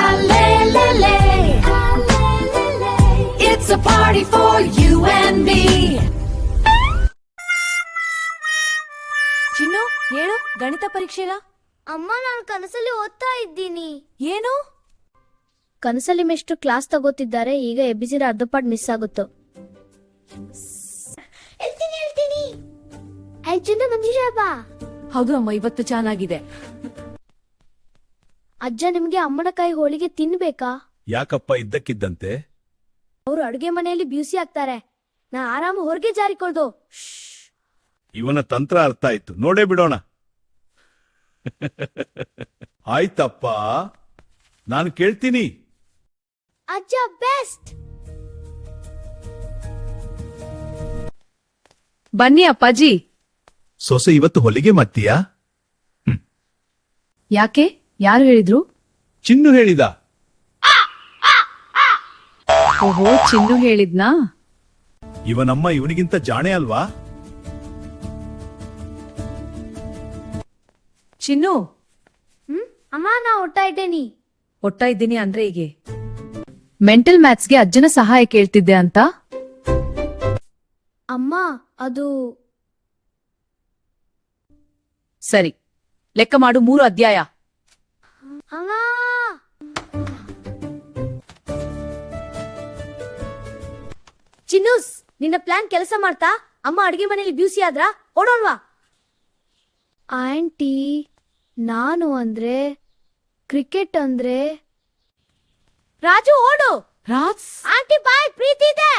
Alelele. It's a party for you and me. ಚಿನ್ನು ಹೇಳು, ಗಣಿತ ಪರೀಕ್ಷೆಲ? ಅಮ್ಮ, ನಾನು ಕನಸಲ್ಲಿ ಓದ್ತಾ ಇದ್ದೀನಿ. ಏನು? ಕನಸಲ್ಲಿ ಮೆಷ್ಟು ಕ್ಲಾಸ್ ತಗೋತಿದ್ದಾರೆ. ಈಗ ಎಬ್ಬಿಸಿರ ಅರ್ಧ ಪಾಠ ಮಿಸ್ ಆಗುತ್ತೋ. ಹೌದು ಅಮ್ಮ, ಇವತ್ತು ಚೆನ್ನಾಗಿದೆ. ಅಜ್ಜ, ನಿಮ್ಗೆ ಅಮ್ಮನ ಕೈ ಹೋಳಿಗೆ ತಿನ್ಬೇಕಾ? ಯಾಕಪ್ಪ ಇದ್ದಕ್ಕಿದ್ದಂತೆ? ಅವ್ರು ಅಡುಗೆ ಮನೆಯಲ್ಲಿ ಬ್ಯೂಸಿ ಆಗ್ತಾರೆ. ನಾ ಆರಾಮ ಹೊರಗೆ ಜಾರಿಕೊಳ್ದು. ಇವನ ತಂತ್ರ ಅರ್ಥ ಆಯ್ತು, ನೋಡೇ ಬಿಡೋಣ. ಆಯ್ತಪ್ಪ, ನಾನು ಕೇಳ್ತೀನಿ. ಅಜ್ಜ ಬೆಸ್ಟ್. ಬನ್ನಿ ಅಪ್ಪಾಜಿ. ಸೊಸೆ ಇವತ್ತು ಹೊಲಿಗೆ ಮಾಡ್ತೀಯಾ? ಯಾಕೆ? ಯಾರು ಹೇಳಿದ್ರು? ಚಿನ್ನು ಹೇಳಿದ. ಓಹೋ, ಚಿನ್ನು ಹೇಳಿದ್ನಾ? ಇವನಮ್ಮ ಇವನಿಗಿಂತ ಜಾಣೆ ಅಲ್ವಾ? ಚಿನ್ನು, ಅಮ್ಮ, ನಾ ಒಟ್ಟ ಇದ್ದೇನಿ. ಒಟ್ಟ ಇದ್ದೀನಿ ಅಂದ್ರೆ ಹೀಗೆ. ಮೆಂಟಲ್ ಮ್ಯಾಥ್ಸ್ಗೆ ಅಜ್ಜನ ಸಹಾಯ ಕೇಳ್ತಿದ್ದೆ ಅಂತ? ಅಮ್ಮ, ಅದು ಸರಿ, ಲೆಕ್ಕ ಮಾಡು. 3 ಅಧ್ಯಾಯ. ಅಮ್ಮ, ಚಿನ್ನೂಸ್, ನಿನ್ನ ಪ್ಲಾನ್ ಕೆಲಸ ಮಾಡ್ತಾ? ಅಮ್ಮ ಅಡಿಗೆ ಮನೆಯಲ್ಲಿ ಬ್ಯೂಸಿ ಆದ್ರ ಓಡೋಲ್ವಾ? ಆಂಟಿ, ನಾನು ಅಂದ್ರೆ ಕ್ರಿಕೆಟ್ ಅಂದ್ರೆ ರಾಜು ಓಡು. ರಾಜ್, ಆಂಟಿ ಬಾಯ್, ಪ್ರೀತಿ ಇದೆ.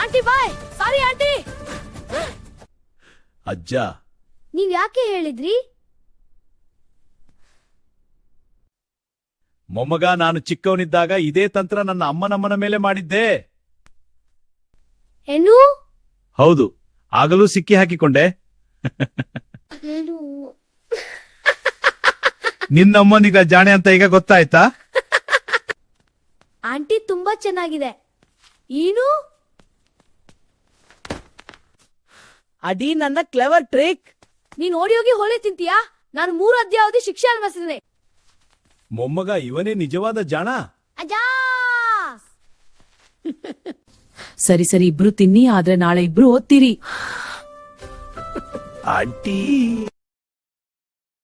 Aunty bye, sorry aunty. ಅಜ್ಜ, ನೀವ್ ಯಾಕೆ ಹೇಳಿದ್ರಿ? ಮೊಮ್ಮಗ, ನಾನು ಚಿಕ್ಕವನಿದ್ದಾಗ ಇದೇ ತಂತ್ರ ನನ್ನ ಅಮ್ಮನಮ್ಮನ ಮೇಲೆ ಮಾಡಿದ್ದೆ. ಏನು? ಹೌದು, ಆಗಲೂ ಸಿಕ್ಕಿ ಹಾಕಿಕೊಂಡೆ. ನಿನ್ನಮ್ಮನಿಗ ಜಾಣೆ ಅಂತ ಈಗ ಗೊತ್ತಾಯ್ತಾ? ಆಂಟಿ ತುಂಬಾ ಚೆನ್ನಾಗಿದೆ. ಏನು? ಅಡಿ ನನ್ನ ಕ್ಲೆವರ್ ಟ್ರಿಕ್. ನೀನ್ ಓಡಿ ಹೋಗಿ ಹೊಳೆ ತಿಂತೀಯಾ? ನಾನು 3 ಅಧ್ಯಾವಧಿ ಶಿಕ್ಷೆ ಅನುಭವಿಸಿದೆ. ಮೊಮ್ಮಗ, ಇವನೇ ನಿಜವಾದ ಜಾಣ. ಅಜ್ಜಾ, ಸರಿ ಸರಿ, ಇಬ್ರು ತಿನ್ನಿ. ಆದ್ರೆ ನಾಳೆ ಇಬ್ರು ಓದ್ತೀರಿ. ಆಂಟಿ.